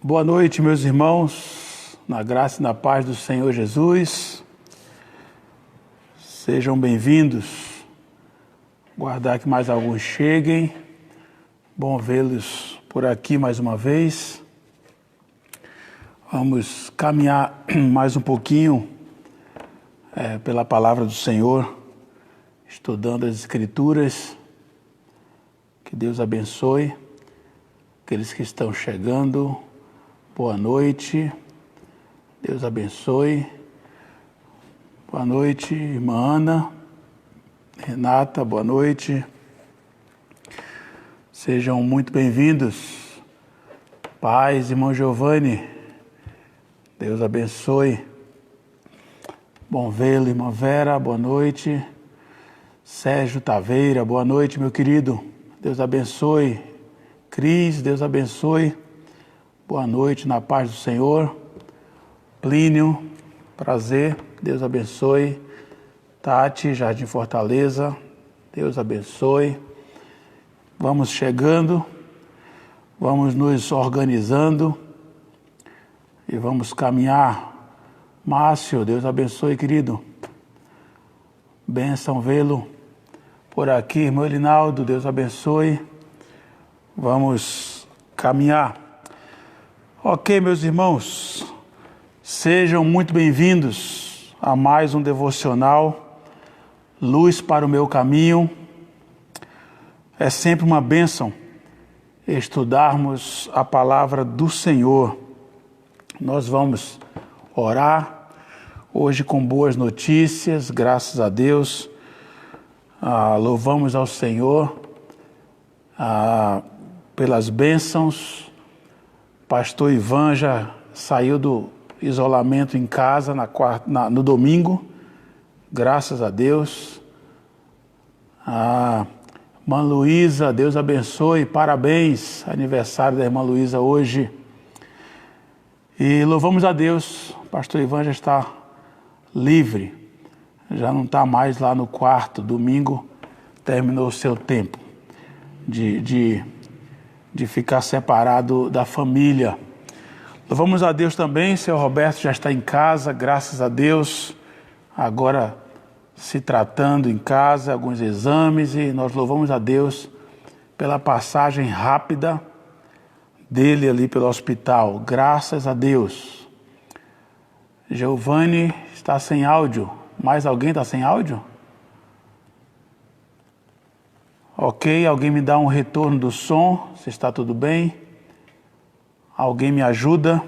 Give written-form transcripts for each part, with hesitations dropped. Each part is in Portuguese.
Boa noite, meus irmãos, na graça e na paz do Senhor Jesus. Sejam bem-vindos. Guardar que mais alguns cheguem. Bom vê-los por aqui mais uma vez. Vamos caminhar mais um pouquinho pela palavra do Senhor, estudando as Escrituras. Que Deus abençoe aqueles que estão chegando. Boa noite, Deus abençoe. Boa noite, irmã Ana, Renata, boa noite. Sejam muito bem-vindos. Paz, irmão Giovanni, Deus abençoe. Bom vê-lo, irmã Vera, boa noite. Sérgio Taveira, boa noite, meu querido. Deus abençoe. Cris, Deus abençoe. Boa noite, na paz do Senhor. Plínio, prazer, Deus abençoe. Tati, Jardim Fortaleza, Deus abençoe. Vamos chegando, vamos nos organizando e vamos caminhar. Márcio, Deus abençoe, querido. Bênção vê-lo por aqui, irmão Elinaldo, Deus abençoe. Vamos caminhar. Ok, meus irmãos, sejam muito bem-vindos a mais um devocional, Luz para o Meu Caminho. É sempre uma bênção estudarmos a palavra do Senhor. Nós vamos orar hoje com boas notícias, graças a Deus. Louvamos ao Senhor pelas bênçãos. Pastor Ivan já saiu do isolamento em casa no domingo, graças a Deus. Irmã Luísa, Deus abençoe, parabéns, aniversário da irmã Luísa hoje. E louvamos a Deus, pastor Ivan já está livre, já não está mais lá no quarto, domingo terminou o seu tempo de ficar separado da família. Louvamos a Deus também, seu Roberto já está em casa, graças a Deus, agora se tratando em casa, alguns exames, e nós louvamos a Deus pela passagem rápida dele ali pelo hospital, graças a Deus. Giovanni está sem áudio, mais alguém está sem áudio? Ok, alguém me dá um retorno do som, se está tudo bem. Alguém me ajuda?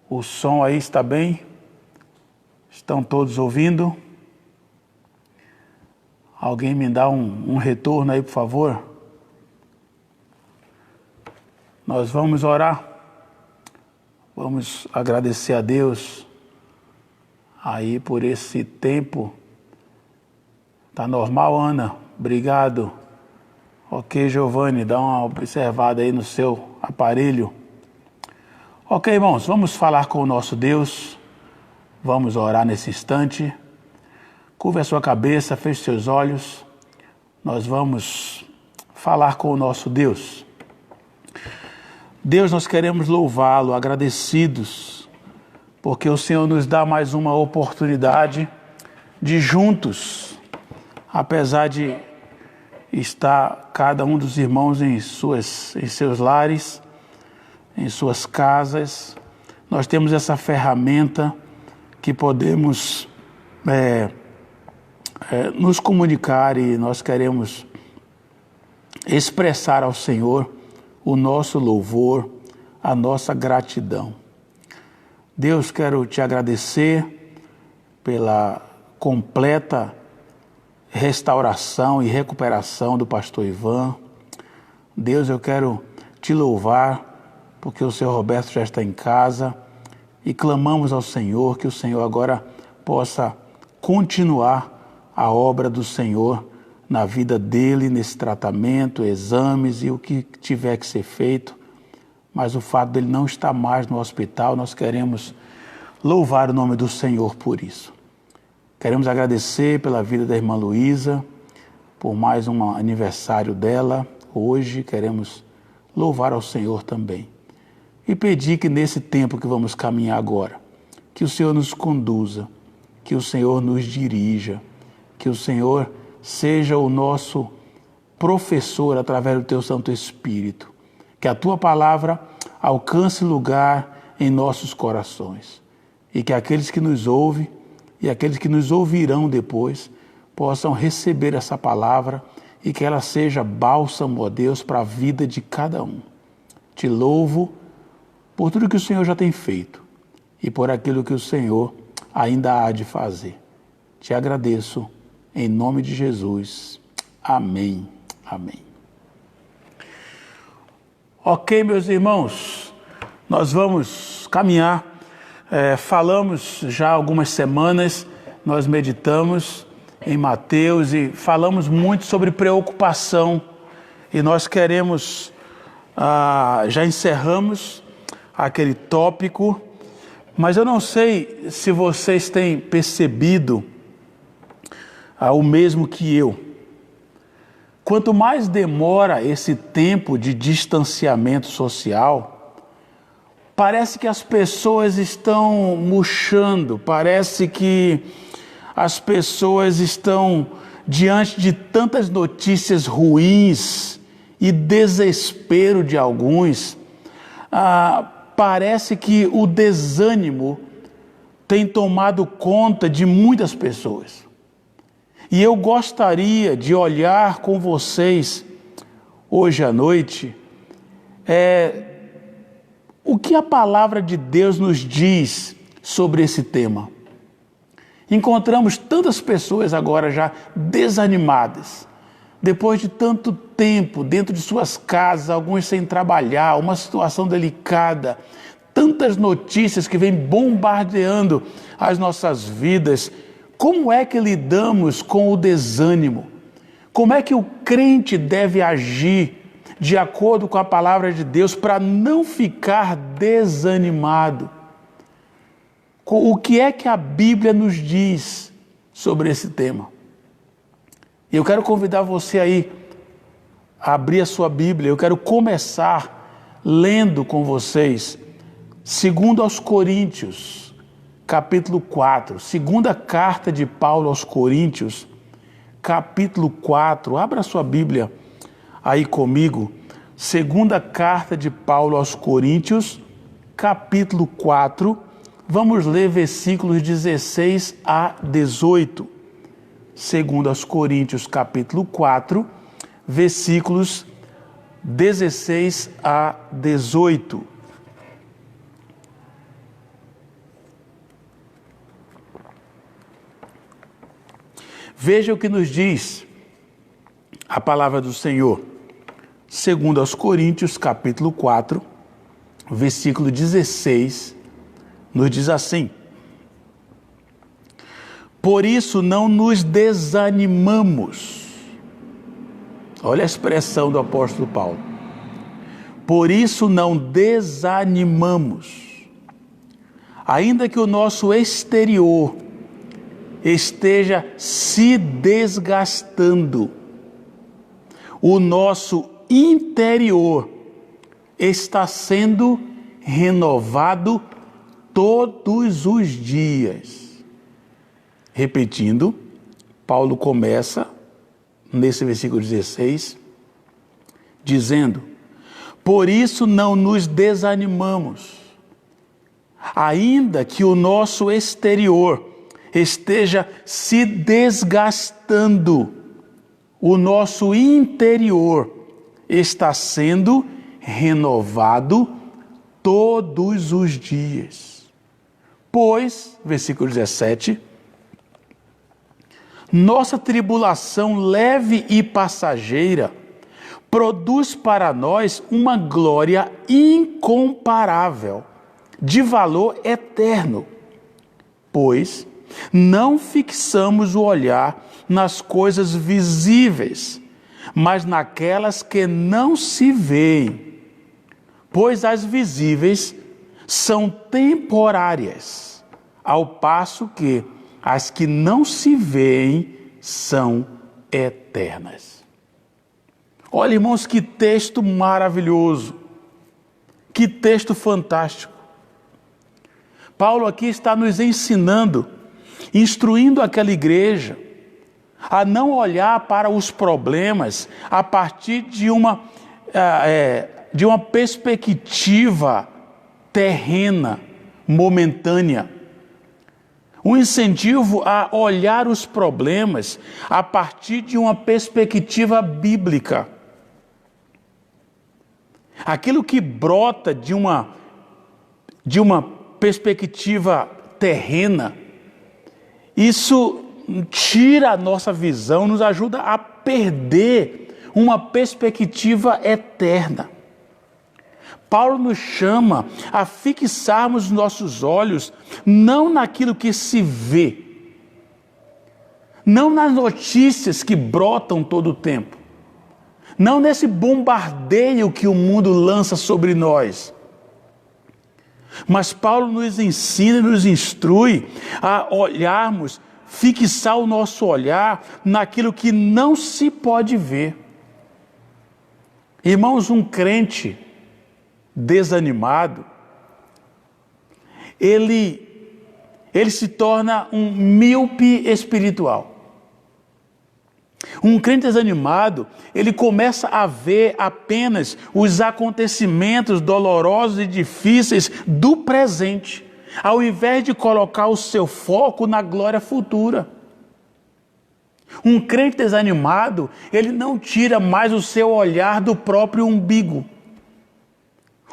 O som aí está bem? Estão todos ouvindo? Alguém me dá um retorno aí, por favor? Nós vamos orar. Vamos agradecer a Deus aí por esse tempo. Tá normal, Ana? Obrigado. Ok, Giovanni, dá uma observada aí no seu aparelho. Ok, irmãos, vamos falar com o nosso Deus. Vamos orar nesse instante. Curve a sua cabeça, feche seus olhos. Nós vamos falar com o nosso Deus. Deus, nós queremos louvá-lo, agradecidos, porque o Senhor nos dá mais uma oportunidade de juntos, apesar de estar cada um dos irmãos em seus lares, em suas casas, nós temos essa ferramenta que podemos nos comunicar, e nós queremos expressar ao Senhor o nosso louvor, a nossa gratidão. Deus, quero te agradecer pela completa restauração e recuperação do pastor Ivan. Deus, eu quero te louvar porque o seu Roberto já está em casa, e clamamos ao Senhor que o Senhor agora possa continuar a obra do Senhor na vida dele, nesse tratamento, exames e o que tiver que ser feito. Mas o fato dele não estar mais no hospital, nós queremos louvar o nome do Senhor por isso. Queremos agradecer pela vida da irmã Luísa, por mais um aniversário dela. Hoje queremos louvar ao Senhor também. e pedir que nesse tempo que vamos caminhar agora, que o Senhor nos conduza, que o Senhor nos dirija, que o Senhor seja o nosso professor através do Teu Santo Espírito, que a Tua palavra alcance lugar em nossos corações e que aqueles que nos ouvem e aqueles que nos ouvirão depois possam receber essa palavra e que ela seja bálsamo, ó Deus, para a vida de cada um. Te louvo por tudo que o Senhor já tem feito e por aquilo que o Senhor ainda há de fazer. Te agradeço em nome de Jesus. Amém. Amém. Ok, meus irmãos, nós vamos caminhar. Falamos já há algumas semanas, nós meditamos em Mateus e falamos muito sobre preocupação e nós queremos, já encerramos aquele tópico, mas eu não sei se vocês têm percebido o mesmo que eu. Quanto mais demora esse tempo de distanciamento social, parece que as pessoas estão murchando, parece que as pessoas estão diante de tantas notícias ruins e desespero de alguns. Parece que o desânimo tem tomado conta de muitas pessoas. E eu gostaria de olhar com vocês hoje à noite o que a palavra de Deus nos diz sobre esse tema. Encontramos tantas pessoas agora já desanimadas, depois de tanto tempo dentro de suas casas, alguns sem trabalhar, uma situação delicada, tantas notícias que vêm bombardeando as nossas vidas. Como é que lidamos com o desânimo? Como é que o crente deve agir de acordo com a palavra de Deus para não ficar desanimado? O que é que a Bíblia nos diz sobre esse tema? Eu quero convidar você aí a abrir a sua Bíblia. Eu quero começar lendo com vocês 2 aos Coríntios, capítulo 4. Segunda carta de Paulo aos Coríntios, capítulo 4. Abra a sua Bíblia aí comigo. Segunda carta de Paulo aos Coríntios, capítulo 4. Vamos ler versículos 16 a 18. 2 aos Coríntios, capítulo 4, versículos 16 a 18. Veja o que nos diz a palavra do Senhor. 2 aos Coríntios, capítulo 4, versículo 16, nos diz assim: por isso não nos desanimamos. Olha a expressão do apóstolo Paulo. Por isso não desanimamos. Ainda que o nosso exterior esteja se desgastando, o nosso interior está sendo renovado todos os dias. Repetindo, Paulo começa nesse versículo 16, dizendo: por isso não nos desanimamos, ainda que o nosso exterior esteja se desgastando, o nosso interior está sendo renovado todos os dias. Pois, versículo 17, nossa tribulação leve e passageira produz para nós uma glória incomparável, de valor eterno, pois não fixamos o olhar nas coisas visíveis, mas naquelas que não se veem, pois as visíveis são temporárias, ao passo que as que não se veem são eternas. Olha, irmãos, que texto maravilhoso, Que texto fantástico! Paulo aqui está nos ensinando, instruindo aquela igreja a não olhar para os problemas a partir de uma perspectiva terrena, momentânea. Um incentivo a olhar os problemas a partir de uma perspectiva bíblica. Aquilo que brota de uma perspectiva terrena, isso tira a nossa visão, nos ajuda a perder uma perspectiva eterna. Paulo nos chama a fixarmos nossos olhos não naquilo que se vê, não nas notícias que brotam todo o tempo, não nesse bombardeio que o mundo lança sobre nós. Mas Paulo nos ensina e nos instrui a olharmos, fixar o nosso olhar naquilo que não se pode ver. Irmãos, um crente desanimado, ele se torna um míope espiritual. Um crente desanimado, ele começa a ver apenas os acontecimentos dolorosos e difíceis do presente, ao invés de colocar o seu foco na glória futura. Um crente desanimado, ele não tira mais o seu olhar do próprio umbigo.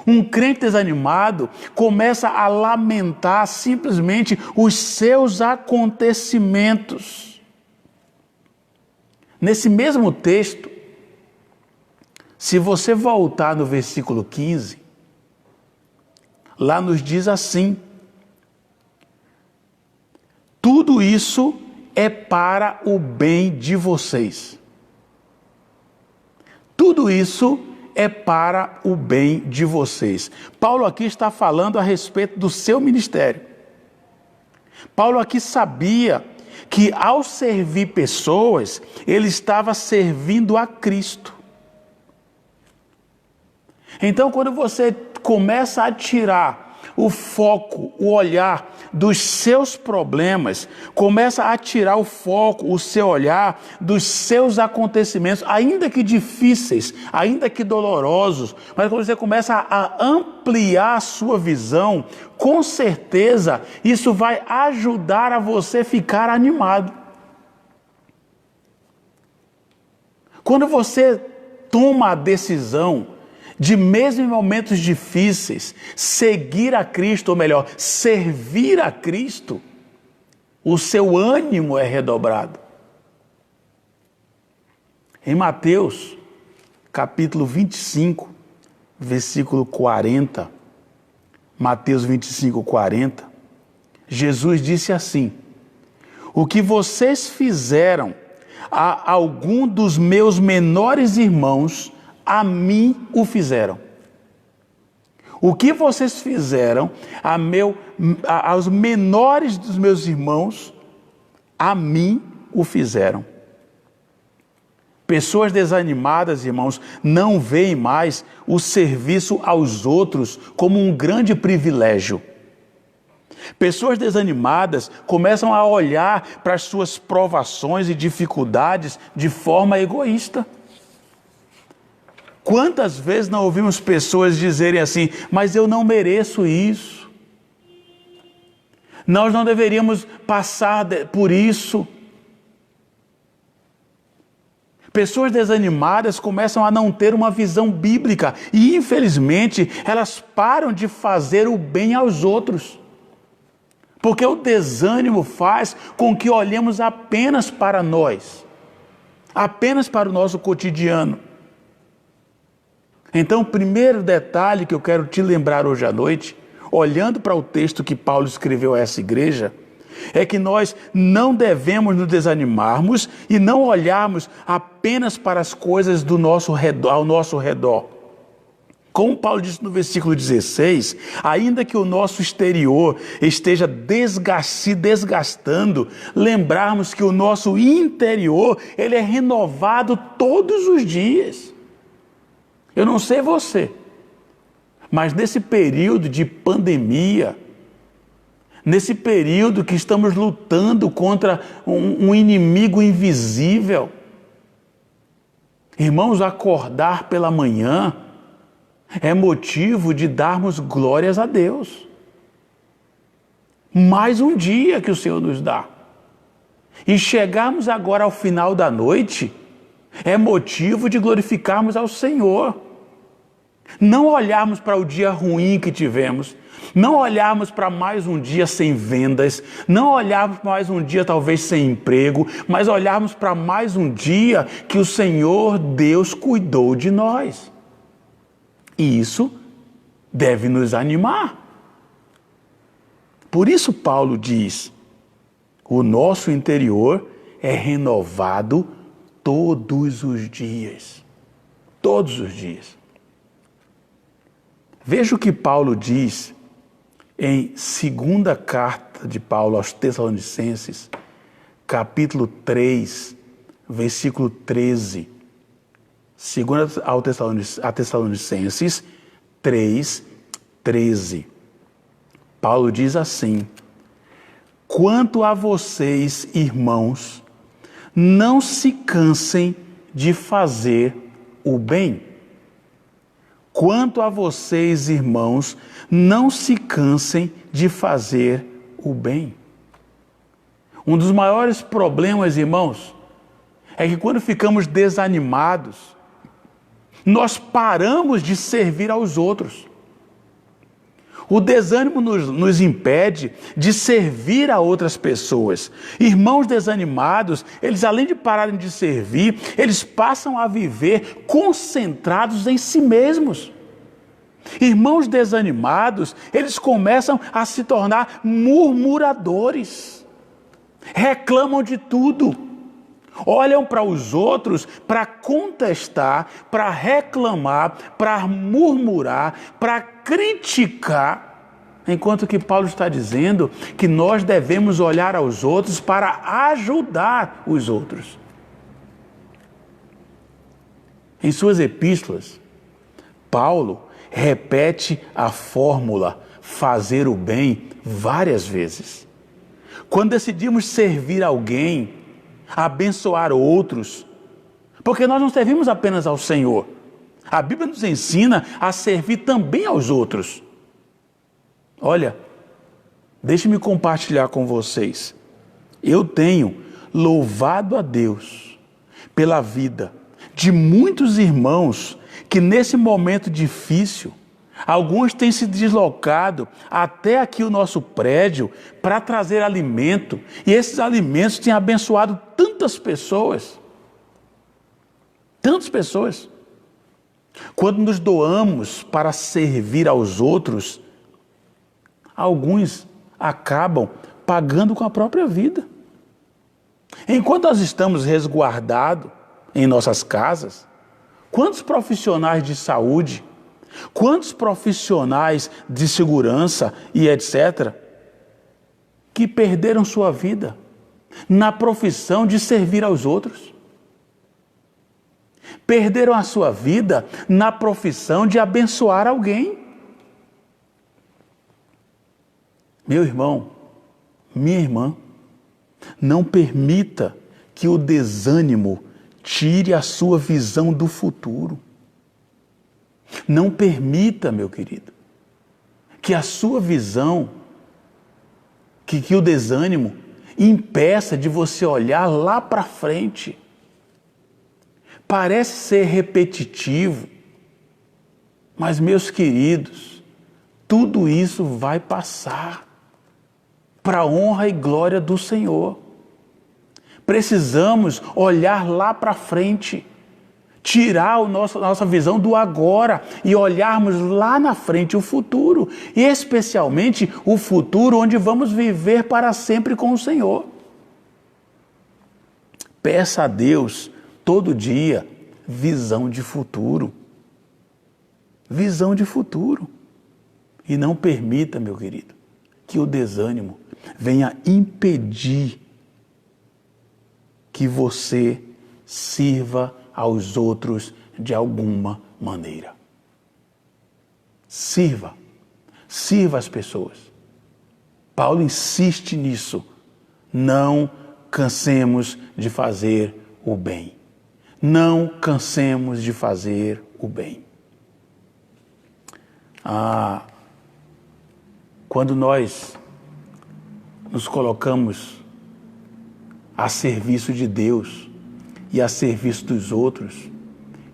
Um crente desanimado começa a lamentar simplesmente os seus acontecimentos. Nesse mesmo texto, se você voltar no versículo 15, lá nos diz assim: tudo isso é para o bem de vocês. Tudo isso é para o bem de vocês. Paulo aqui está falando a respeito do seu ministério. Paulo aqui sabia que ao servir pessoas, ele estava servindo a Cristo. Então, quando você começa a tirar o foco, o olhar dos seus problemas, começa a tirar o foco, o seu olhar dos seus acontecimentos, ainda que difíceis, ainda que dolorosos, mas quando você começa a ampliar a sua visão, com certeza isso vai ajudar a você ficar animado. Quando você toma a decisão de mesmo em momentos difíceis, seguir a Cristo, ou melhor, servir a Cristo, o seu ânimo é redobrado. Em Mateus, capítulo 25, versículo 40, Mateus 25, 40, Jesus disse assim: o que vocês fizeram a algum dos meus menores irmãos, a mim o fizeram. O que vocês fizeram aos menores dos meus irmãos, a mim o fizeram. Pessoas desanimadas, irmãos, não veem mais o serviço aos outros como um grande privilégio. Pessoas desanimadas começam a olhar para as suas provações e dificuldades de forma egoísta. Quantas vezes não ouvimos pessoas dizerem assim: mas eu não mereço isso, nós não deveríamos passar por isso. Pessoas desanimadas começam a não ter uma visão bíblica e, infelizmente, elas param de fazer o bem aos outros. Porque o desânimo faz com que olhemos apenas para nós, apenas para o nosso cotidiano. Então, o primeiro detalhe que eu quero te lembrar hoje à noite, olhando para o texto que Paulo escreveu a essa igreja, é que nós não devemos nos desanimarmos e não olharmos apenas para as coisas ao nosso redor. Como Paulo disse no versículo 16, ainda que o nosso exterior esteja se desgastando, lembrarmos que o nosso interior, ele é renovado todos os dias. Eu não sei você, Mas nesse período de pandemia, nesse período que estamos lutando contra um inimigo invisível, irmãos, acordar pela manhã é motivo de darmos glórias a Deus. Mais um dia que o Senhor nos dá. E chegarmos agora ao final da noite é motivo de glorificarmos ao Senhor. Não olharmos para o dia ruim que tivemos, não olharmos para mais um dia sem vendas, não olharmos para mais um dia talvez sem emprego, mas olharmos para mais um dia que o Senhor Deus cuidou de nós. E isso deve nos animar. Por isso Paulo diz, o nosso interior é renovado todos os dias. Todos os dias. Veja o que Paulo diz em segunda carta de Paulo aos Tessalonicenses, capítulo 3, versículo 13. Segunda a Tessalonicenses 3, 13. Paulo diz assim: quanto a vocês, irmãos, não se cansem de fazer o bem. Quanto a vocês, irmãos, não se cansem de fazer o bem. Um dos maiores problemas, irmãos, é que quando ficamos desanimados, nós paramos de servir aos outros. O desânimo nos impede de servir a outras pessoas. Irmãos desanimados, eles além de pararem de servir, eles passam a viver concentrados em si mesmos. Irmãos desanimados, eles começam a se tornar murmuradores. Reclamam de tudo. Olham para os outros para contestar, para reclamar, para murmurar, para criticar, enquanto que Paulo está dizendo que nós devemos olhar aos outros para ajudar os outros. Em suas epístolas, Paulo repete a fórmula fazer o bem várias vezes. Quando decidimos servir alguém, abençoar outros, porque nós não servimos apenas ao Senhor. A Bíblia nos ensina a servir também aos outros. Olha, deixe-me compartilhar com vocês. Eu tenho louvado a Deus pela vida de muitos irmãos que nesse momento difícil, alguns têm se deslocado até aqui o nosso prédio para trazer alimento, e esses alimentos têm abençoado tantas pessoas. Tantas pessoas. Quando nos doamos para servir aos outros, alguns acabam pagando com a própria vida. Enquanto nós estamos resguardados em nossas casas, quantos profissionais de saúde, quantos profissionais de segurança e etc., que perderam sua vida na profissão de servir aos outros? Perderam a sua vida na profissão de abençoar alguém. Meu irmão, minha irmã, não permita que o desânimo tire a sua visão do futuro. Não permita, meu querido, que a sua visão, que o desânimo impeça de você olhar lá para frente. Parece ser repetitivo, mas, meus queridos, tudo isso vai passar para a honra e glória do Senhor. Precisamos olhar lá para frente, tirar a nossa visão do agora e olharmos lá na frente o futuro, e especialmente o futuro onde vamos viver para sempre com o Senhor. Peça a Deus todo dia visão de futuro. Visão de futuro. E não permita, meu querido, que o desânimo venha impedir que você sirva aos outros de alguma maneira. Sirva as pessoas. Paulo insiste nisso. Não cansemos de fazer o bem. Não cansemos de fazer o bem. Quando nós nos colocamos a serviço de Deus e a serviço dos outros,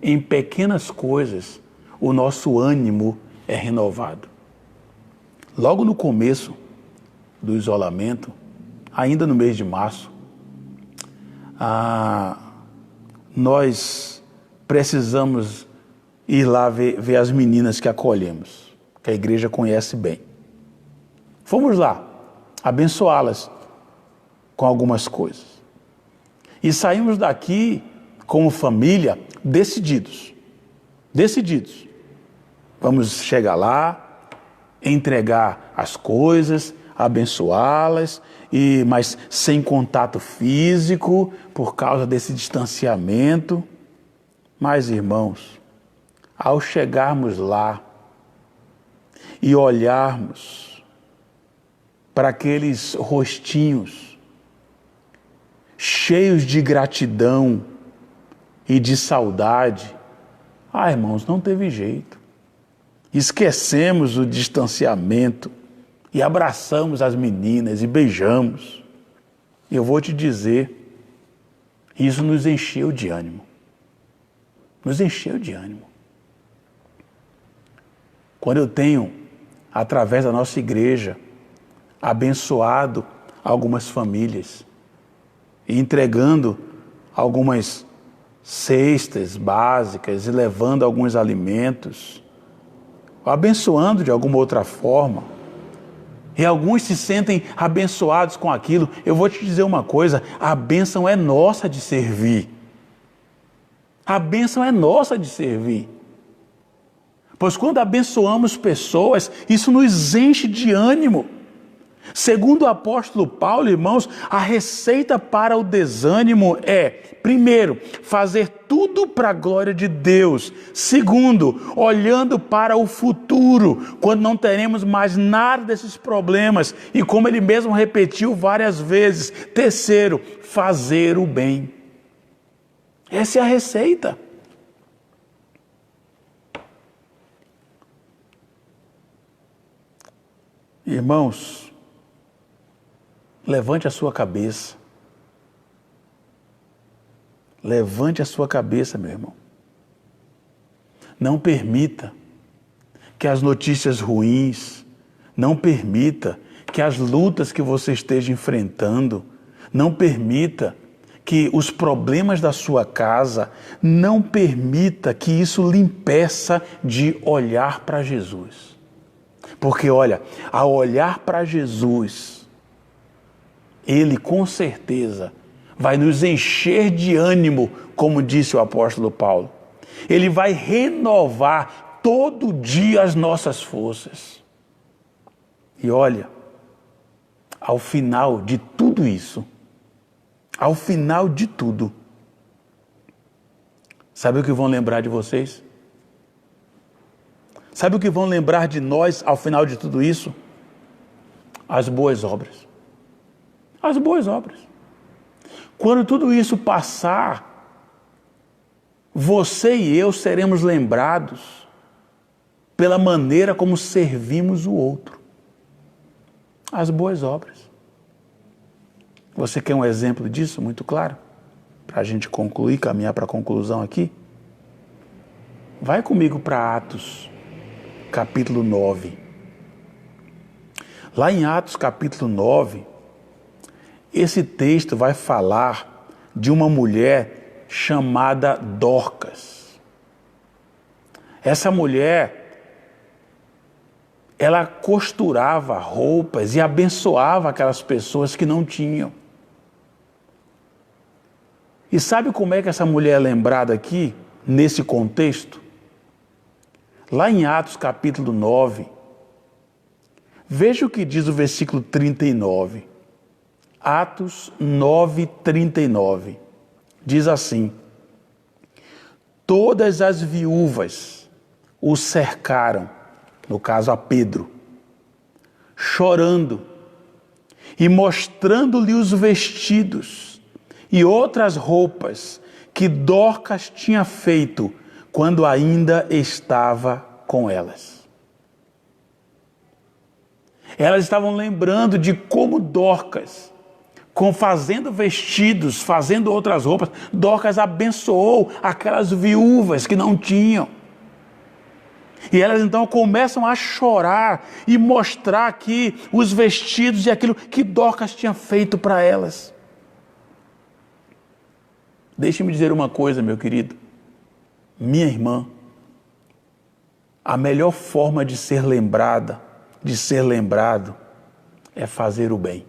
em pequenas coisas, o nosso ânimo é renovado. Logo no começo do isolamento, ainda no mês de março, nós precisamos ir lá ver as meninas que acolhemos, que a igreja conhece bem. Fomos lá abençoá-las com algumas coisas. E saímos daqui como família decididos. Vamos chegar lá, entregar as coisas, abençoá-las, mas sem contato físico, por causa desse distanciamento. Mas, irmãos, ao chegarmos lá e olharmos para aqueles rostinhos cheios de gratidão e de saudade, irmãos, não teve jeito. Esquecemos o distanciamento e abraçamos as meninas e beijamos. Eu vou te dizer, isso nos encheu de ânimo. Nos encheu de ânimo. Quando eu tenho, através da nossa igreja, abençoado algumas famílias e entregando algumas cestas básicas e levando alguns alimentos, abençoando de alguma outra forma, e alguns se sentem abençoados com aquilo, eu vou te dizer uma coisa, a bênção é nossa de servir. A bênção é nossa de servir. Pois quando abençoamos pessoas, isso nos enche de ânimo. Segundo o apóstolo Paulo, irmãos, a receita para o desânimo é, primeiro, fazer tudo para a glória de Deus. Segundo, olhando para o futuro, quando não teremos mais nada desses problemas. E como ele mesmo repetiu várias vezes. Terceiro, fazer o bem. Essa é a receita. Irmãos, levante a sua cabeça. Levante a sua cabeça, meu irmão. Não permita que as notícias ruins, não permita que as lutas que você esteja enfrentando, não permita que os problemas da sua casa, não permita que isso lhe impeça de olhar para Jesus. Porque olha, ao olhar para Jesus, Ele com certeza vai nos encher de ânimo, como disse o apóstolo Paulo. Ele vai renovar todo dia as nossas forças. E olha, ao final de tudo isso, ao final de tudo, sabe o que vão lembrar de vocês? Sabe o que vão lembrar de nós ao final de tudo isso? As boas obras. As boas obras. Quando tudo isso passar, você e eu seremos lembrados pela maneira como servimos o outro. As boas obras. Você quer um exemplo disso muito claro? Para a gente concluir, caminhar para a conclusão aqui? Vai comigo para Atos, capítulo 9. Lá em Atos, capítulo 9, esse texto vai falar de uma mulher chamada Dorcas. Essa mulher, ela costurava roupas e abençoava aquelas pessoas que não tinham. E sabe como é que essa mulher é lembrada aqui, nesse contexto? Lá em Atos capítulo 9, veja o que diz o versículo 39. Atos 9, 39. Diz assim: todas as viúvas o cercaram no caso a Pedro, chorando e mostrando-lhe os vestidos e outras roupas que Dorcas tinha feito quando ainda estava com elas. Elas estavam lembrando de como Dorcas, fazendo vestidos, fazendo outras roupas, Dorcas abençoou aquelas viúvas que não tinham. E elas então começam a chorar e mostrar aqui os vestidos e aquilo que Dorcas tinha feito para elas. Deixe-me dizer uma coisa, meu querido, minha irmã, a melhor forma de ser lembrada, de ser lembrado, é fazer o bem.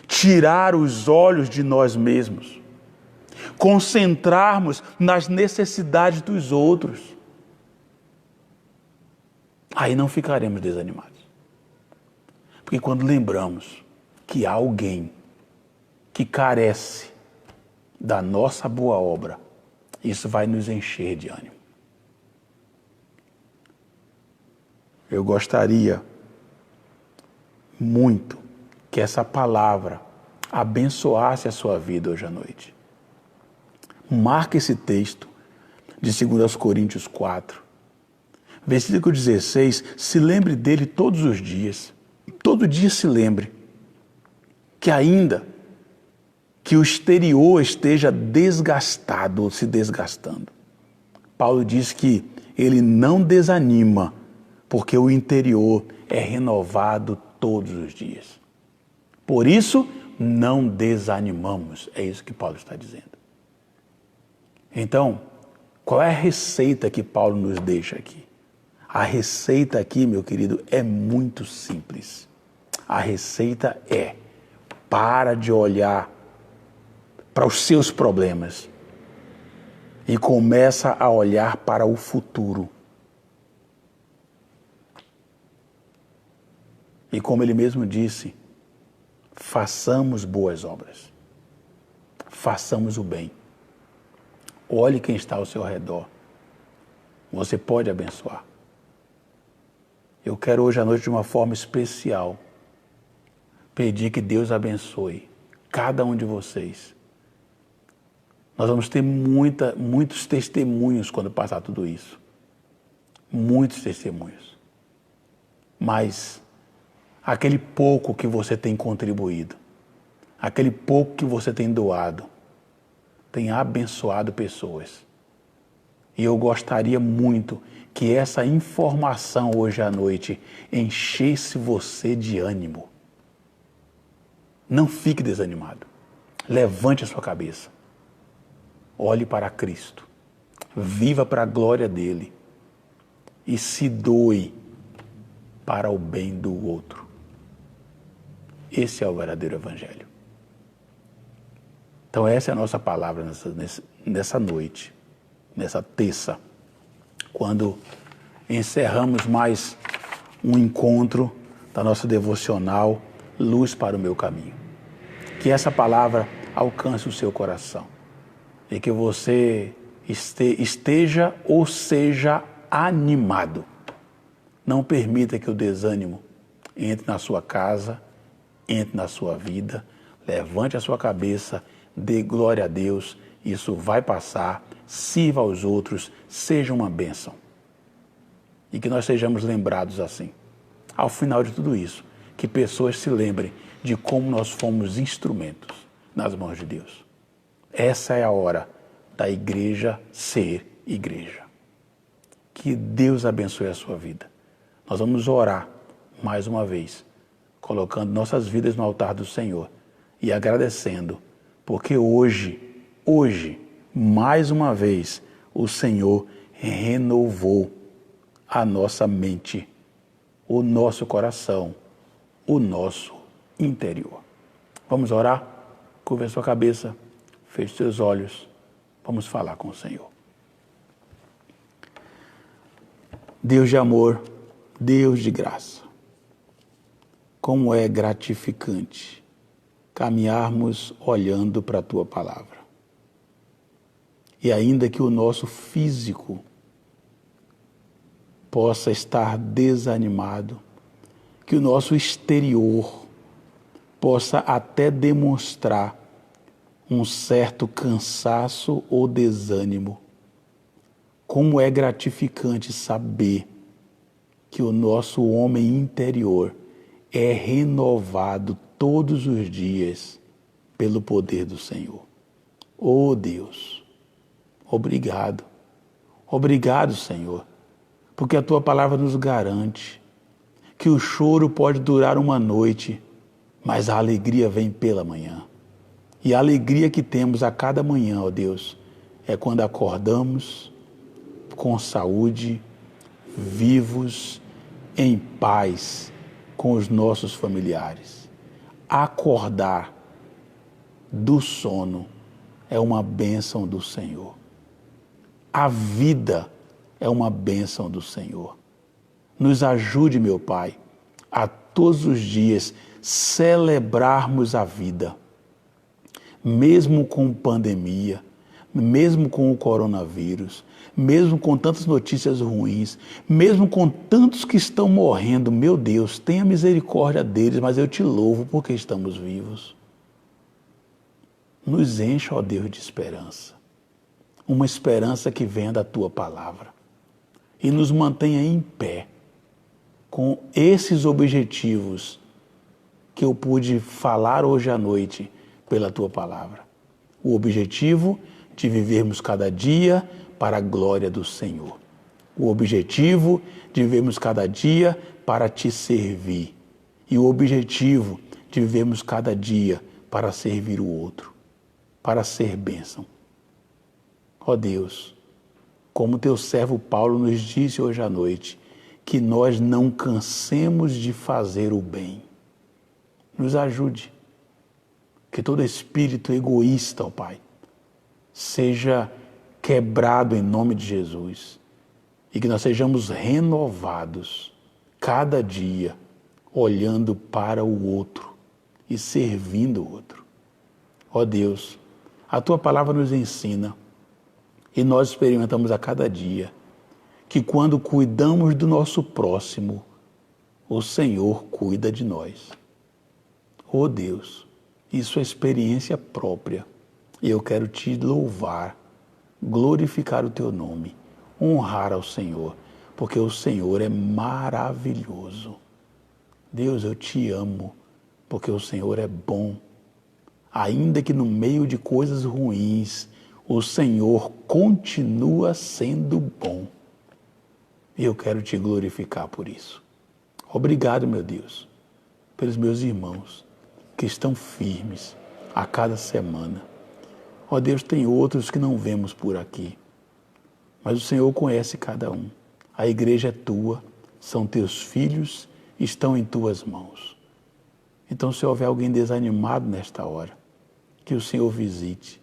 Tirar os olhos de nós mesmos, concentrarmos nas necessidades dos outros. Aí não ficaremos desanimados. Porque quando lembramos que há alguém que carece da nossa boa obra, isso vai nos encher de ânimo. Eu gostaria muito que essa palavra abençoasse a sua vida hoje à noite. Marque esse texto de 2 Coríntios 4, versículo 16, se lembre dele todos os dias. Todo dia se lembre que ainda que o exterior esteja desgastado ou se desgastando, Paulo diz que ele não desanima, porque o interior é renovado todos os dias. Por isso, não desanimamos. É isso que Paulo está dizendo. Então, qual é a receita que Paulo nos deixa aqui? A receita aqui, meu querido, é muito simples. A receita é: para de olhar para os seus problemas e começa a olhar para o futuro. E como ele mesmo disse, façamos boas obras. Façamos o bem. Olhe quem está ao seu redor. Você pode abençoar. Eu quero hoje à noite, de uma forma especial, pedir que Deus abençoe cada um de vocês. Nós vamos ter muitos testemunhos quando passar tudo isso. Muitos testemunhos. Mas aquele pouco que você tem contribuído, aquele pouco que você tem doado, tem abençoado pessoas. E eu gostaria muito que essa informação hoje à noite enchesse você de ânimo. Não fique desanimado. Levante a sua cabeça. Olhe para Cristo. Viva para a glória dele. E se doe para o bem do outro. Esse é o verdadeiro evangelho. Então essa é a nossa palavra nessa noite, nessa terça, quando encerramos mais um encontro da nossa devocional Luz para o Meu Caminho. Que essa palavra alcance o seu coração e que você esteja ou seja animado. Não permita que o desânimo entre na sua casa, entre na sua vida. Levante a sua cabeça, dê glória a Deus, isso vai passar, sirva aos outros, seja uma bênção. E que nós sejamos lembrados assim. Ao final de tudo isso, que pessoas se lembrem de como nós fomos instrumentos nas mãos de Deus. Essa é a hora da igreja ser igreja. Que Deus abençoe a sua vida. Nós vamos orar mais uma vez, colocando nossas vidas no altar do Senhor e agradecendo, porque hoje, mais uma vez, o Senhor renovou a nossa mente, o nosso coração, o nosso interior. Vamos orar? Curva a sua cabeça, feche seus olhos, vamos falar com o Senhor. Deus de amor, Deus de graça, como é gratificante caminharmos olhando para a Tua Palavra. E ainda que o nosso físico possa estar desanimado, que o nosso exterior possa até demonstrar um certo cansaço ou desânimo. Como é gratificante saber que o nosso homem interior é renovado todos os dias pelo poder do Senhor. Oh Deus, obrigado. Obrigado, Senhor, porque a Tua palavra nos garante que o choro pode durar uma noite, mas a alegria vem pela manhã. E a alegria que temos a cada manhã, ó Deus, é quando acordamos com saúde, vivos, em paz com os nossos familiares. Acordar do sono é uma bênção do Senhor. A vida é uma bênção do Senhor. Nos ajude, meu Pai, a todos os dias celebrarmos a vida, mesmo com pandemia, mesmo com o coronavírus, mesmo com tantas notícias ruins, mesmo com tantos que estão morrendo. Meu Deus, tenha misericórdia deles, mas eu te louvo porque estamos vivos. Nos encha, ó Deus, de esperança, uma esperança que venha da Tua palavra, e nos mantenha em pé com esses objetivos que eu pude falar hoje à noite pela Tua palavra. O objetivo de vivermos cada dia para a glória do Senhor. O objetivo de vivermos cada dia para Te servir. E o objetivo de vivermos cada dia para servir o outro, para ser bênção. Ó Deus, como Teu servo Paulo nos disse hoje à noite, que nós não cansemos de fazer o bem. Nos ajude. Que todo espírito egoísta, ó Pai, seja quebrado em nome de Jesus e que nós sejamos renovados cada dia, olhando para o outro e servindo o outro. Ó Deus, a Tua palavra nos ensina e nós experimentamos a cada dia que quando cuidamos do nosso próximo, o Senhor cuida de nós. Ó Deus, isso é experiência própria. E eu quero Te louvar, glorificar o Teu nome, honrar ao Senhor, porque o Senhor é maravilhoso. Deus, eu Te amo, porque o Senhor é bom. Ainda que no meio de coisas ruins, o Senhor continua sendo bom. E eu quero Te glorificar por isso. Obrigado, meu Deus, pelos meus irmãos que estão firmes a cada semana. Ó Deus, tem outros que não vemos por aqui, mas o Senhor conhece cada um. A igreja é Tua, são Teus filhos, estão em Tuas mãos. Então, se houver alguém desanimado nesta hora, que o Senhor visite.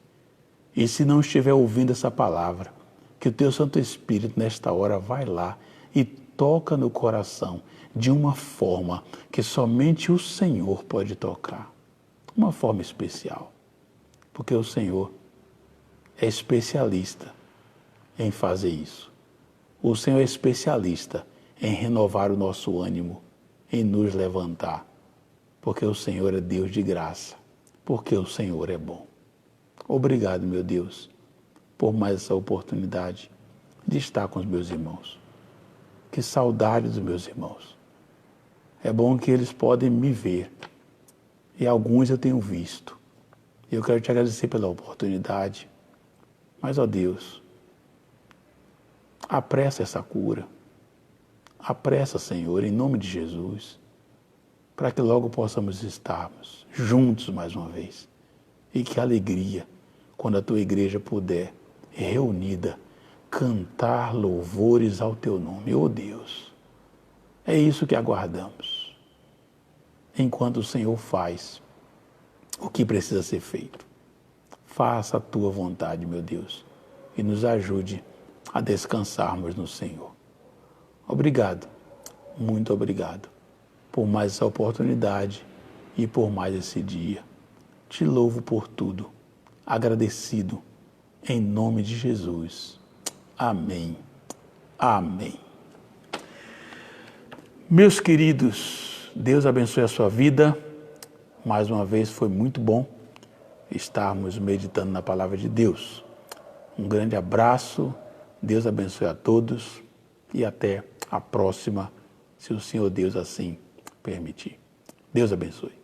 E se não estiver ouvindo essa palavra, que o Teu Santo Espírito nesta hora vai lá e toca no coração de uma forma que somente o Senhor pode tocar. Uma forma especial. Porque o Senhor é especialista em fazer isso. O Senhor é especialista em renovar o nosso ânimo, em nos levantar. Porque o Senhor é Deus de graça. Porque o Senhor é bom. Obrigado, meu Deus, por mais essa oportunidade de estar com os meus irmãos. Que saudade dos meus irmãos. É bom que eles podem me ver. E alguns eu tenho visto. Eu quero Te agradecer pela oportunidade. Mas, ó Deus, apressa essa cura. Apressa, Senhor, em nome de Jesus, para que logo possamos estarmos juntos mais uma vez. E que alegria, quando a Tua igreja puder, reunida, cantar louvores ao Teu nome. Ó Deus, é isso que aguardamos. Enquanto o Senhor faz o que precisa ser feito. Faça a Tua vontade, meu Deus, e nos ajude a descansarmos no Senhor. Obrigado, muito obrigado, por mais essa oportunidade e por mais esse dia. Te louvo por tudo, agradecido, em nome de Jesus. Amém. Amém. Meus queridos, Deus abençoe a sua vida. Mais uma vez foi muito bom estarmos meditando na palavra de Deus. Um grande abraço, Deus abençoe a todos e até a próxima, se o Senhor Deus assim permitir. Deus abençoe.